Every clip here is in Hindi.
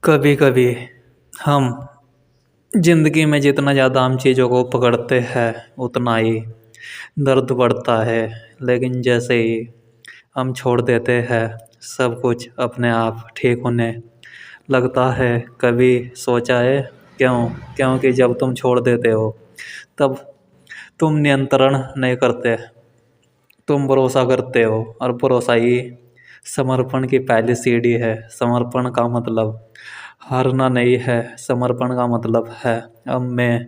कभी कभी हम जिंदगी में जितना ज़्यादा हम चीज़ों को पकड़ते हैं उतना ही दर्द बढ़ता है। लेकिन जैसे ही हम छोड़ देते हैं सब कुछ अपने आप ठीक होने लगता है। कभी सोचा है क्यों? क्योंकि जब तुम छोड़ देते हो तब तुम नियंत्रण नहीं करते, तुम भरोसा करते हो। और भरोसा ही समर्पण की पहली सीढ़ी है। समर्पण का मतलब हारना नहीं है, समर्पण का मतलब है अब मैं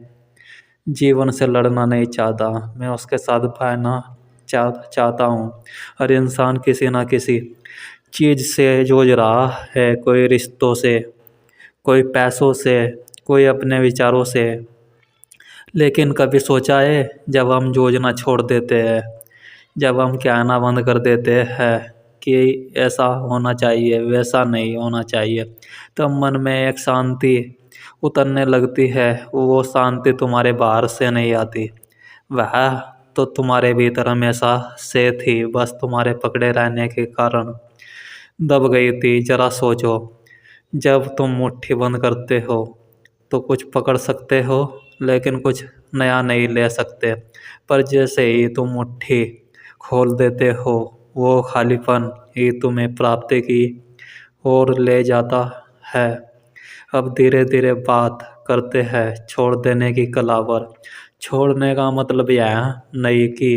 जीवन से लड़ना नहीं चाहता, मैं उसके साथ बहना चाहता हूँ। हर इंसान किसी ना किसी चीज़ से जूझ रहा है, कोई रिश्तों से, कोई पैसों से, कोई अपने विचारों से। लेकिन कभी सोचा है जब हम जूझना छोड़ देते हैं, जब हम कहना बंद कर देते हैं कि ऐसा होना चाहिए वैसा नहीं होना चाहिए, तब मन में एक शांति उतरने लगती है। वो शांति तुम्हारे बाहर से नहीं आती, वह तो तुम्हारे भीतर हमेशा से थी, बस तुम्हारे पकड़े रहने के कारण दब गई थी। जरा सोचो, जब तुम मुट्ठी बंद करते हो तो कुछ पकड़ सकते हो लेकिन कुछ नया नहीं ले सकते। पर जैसे ही तुम मुट्ठी खोल देते हो वो खालीपन ही तुम्हें प्राप्ति की ओर ले जाता है। अब धीरे धीरे बात करते हैं छोड़ देने की कला पर। छोड़ने का मतलब यह नहीं कि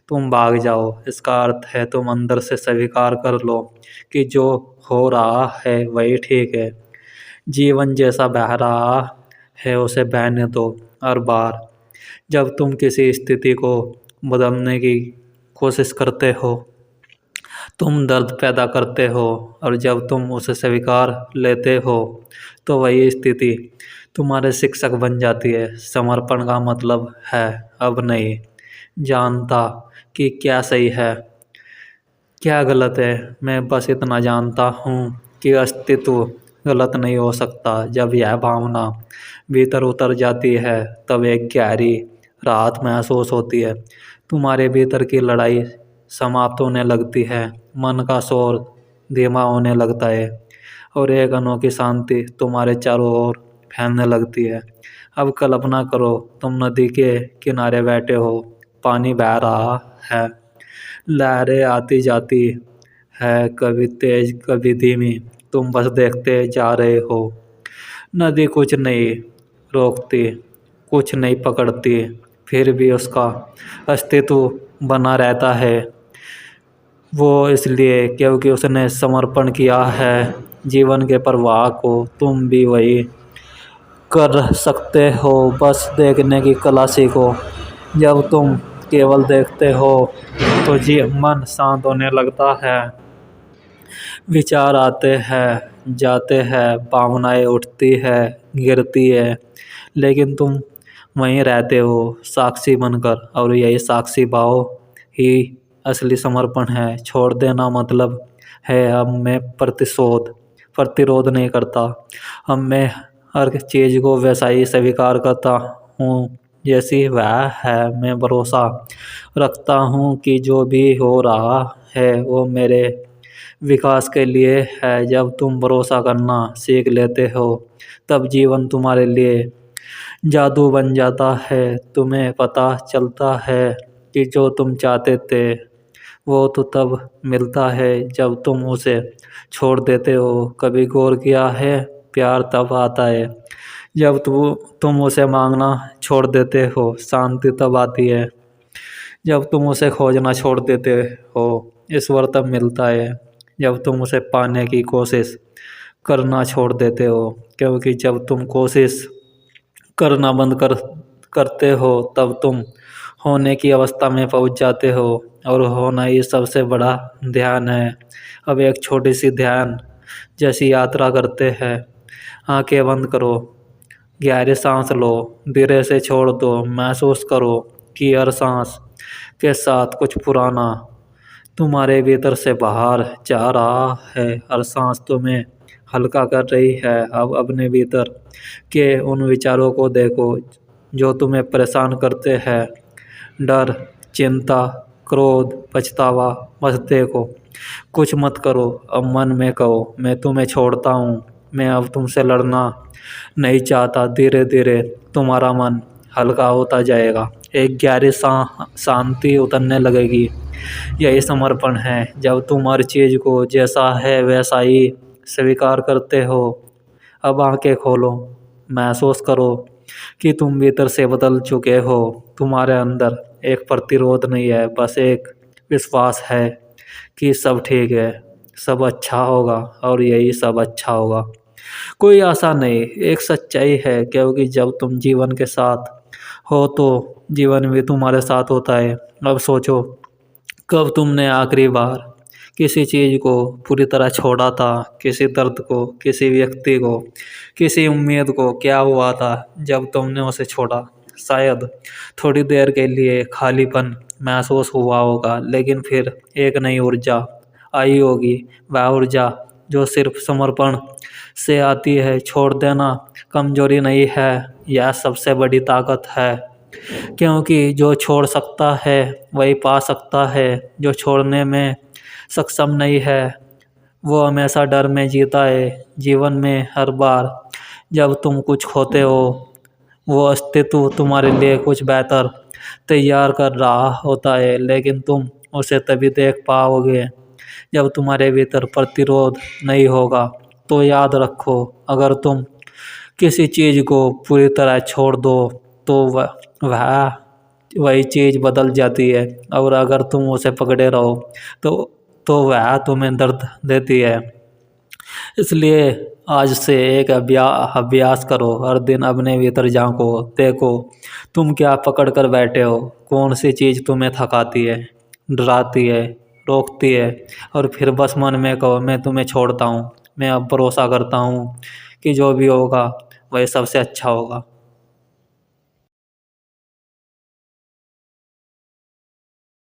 तुम भाग जाओ, इसका अर्थ है तुम अंदर से स्वीकार कर लो कि जो हो रहा है वही ठीक है। जीवन जैसा बह रहा है उसे बहने दो। हर बार जब तुम किसी स्थिति को बदलने की कोशिश करते हो तुम दर्द पैदा करते हो, और जब तुम उसे स्वीकार लेते हो तो वही स्थिति तुम्हारे शिक्षक बन जाती है। समर्पण का मतलब है अब नहीं जानता कि क्या सही है क्या गलत है, मैं बस इतना जानता हूँ कि अस्तित्व गलत नहीं हो सकता। जब यह भावना भीतर उतर जाती है तब एक गहरी राहत महसूस होती है। तुम्हारे भीतर की लड़ाई समाप्त होने लगती है, मन का शोर धीमा होने लगता है और एक अनोखी शांति तुम्हारे चारों ओर फैलने लगती है। अब कल्पना करो तुम नदी के किनारे बैठे हो, पानी बह रहा है, लहरें आती जाती है, कभी तेज कभी धीमी, तुम बस देखते जा रहे हो। नदी कुछ नहीं रोकती, कुछ नहीं पकड़ती, फिर भी उसका अस्तित्व बना रहता है। वो इसलिए क्योंकि उसने समर्पण किया है जीवन के प्रवाह को। तुम भी वही कर सकते हो, बस देखने की कला सीखो। जब तुम केवल देखते हो तो जी मन शांत होने लगता है। विचार आते हैं जाते हैं, भावनाएं उठती है गिरती है, लेकिन तुम वहीं रहते हो साक्षी बनकर। और यही साक्षी भाव ही असली समर्पण है। छोड़ देना मतलब है अब मैं प्रतिरोध नहीं करता। अब मैं हर चीज़ को वैसा ही स्वीकार करता हूँ जैसी वह है। मैं भरोसा रखता हूँ कि जो भी हो रहा है वो मेरे विकास के लिए है। जब तुम भरोसा करना सीख लेते हो तब जीवन तुम्हारे लिए जादू बन जाता है। तुम्हें पता चलता है कि जो तुम चाहते थे वो तो तब मिलता है जब तुम उसे छोड़ देते हो। कभी गौर किया है प्यार तब आता है जब तुम उसे मांगना छोड़ देते हो। शांति तब आती है जब तुम उसे खोजना छोड़ देते हो। ईश्वर तब मिलता है जब तुम उसे पाने की कोशिश करना छोड़ देते हो। क्योंकि जब तुम कोशिश करना बंद करते हो तब तुम होने की अवस्था में पहुंच जाते हो, और होना ही सबसे बड़ा ध्यान है। अब एक छोटी सी ध्यान जैसी यात्रा करते हैं। आंखें बंद करो, गहरी सांस लो, धीरे से छोड़ दो। महसूस करो कि हर सांस के साथ कुछ पुराना तुम्हारे भीतर से बाहर जा रहा है। हर सांस तुम्हें हल्का कर रही है। अब अपने भीतर के उन विचारों को देखो जो तुम्हें परेशान करते हैं। डर, चिंता, क्रोध, पछतावा, बस देखो, कुछ मत करो। अब मन में कहो मैं तुम्हें छोड़ता हूँ, मैं अब तुमसे लड़ना नहीं चाहता। धीरे धीरे तुम्हारा मन हल्का होता जाएगा, एक गहरी शांति उतरने लगेगी। यही समर्पण है, जब तुम हर चीज को जैसा है वैसा ही स्वीकार करते हो। अब आंखें खोलो, महसूस करो कि तुम भीतर से बदल चुके हो। तुम्हारे अंदर एक प्रतिरोध नहीं है, बस एक विश्वास है कि सब ठीक है, सब अच्छा होगा और यही सब अच्छा होगा। कोई आशा नहीं, एक सच्चाई है, क्योंकि जब तुम जीवन के साथ हो तो जीवन भी तुम्हारे साथ होता है। अब सोचो, कब तुमने आखिरी बार किसी चीज को पूरी तरह छोड़ा था? किसी दर्द को, किसी व्यक्ति को, किसी उम्मीद को? क्या हुआ था जब तुमने उसे छोड़ा? शायद थोड़ी देर के लिए खालीपन महसूस हुआ होगा, लेकिन फिर एक नई ऊर्जा आई होगी। वह ऊर्जा जो सिर्फ समर्पण से आती है। छोड़ देना कमजोरी नहीं है, यह सबसे बड़ी ताकत है, क्योंकि जो छोड़ सकता है वही पा सकता है। जो छोड़ने में सक्षम नहीं है वो हमेशा डर में जीता है। जीवन में हर बार जब तुम कुछ खोते हो, वो अस्तित्व तुम्हारे लिए कुछ बेहतर तैयार कर रहा होता है, लेकिन तुम उसे तभी देख पाओगे जब तुम्हारे भीतर प्रतिरोध नहीं होगा। तो याद रखो, अगर तुम किसी चीज को पूरी तरह छोड़ दो तो वह वही चीज बदल जाती है, और अगर तुम उसे पकड़े रहो तो वह तुम्हें दर्द देती है। इसलिए आज से एक अभ्यास करो, हर दिन अपने भीतर झांको, देखो तुम क्या पकड़ कर बैठे हो। कौन सी चीज़ तुम्हें थकाती है, डराती है, रोकती है, और फिर बस मन में कहो, मैं तुम्हें छोड़ता हूँ, मैं अब भरोसा करता हूँ कि जो भी होगा वही सबसे अच्छा होगा।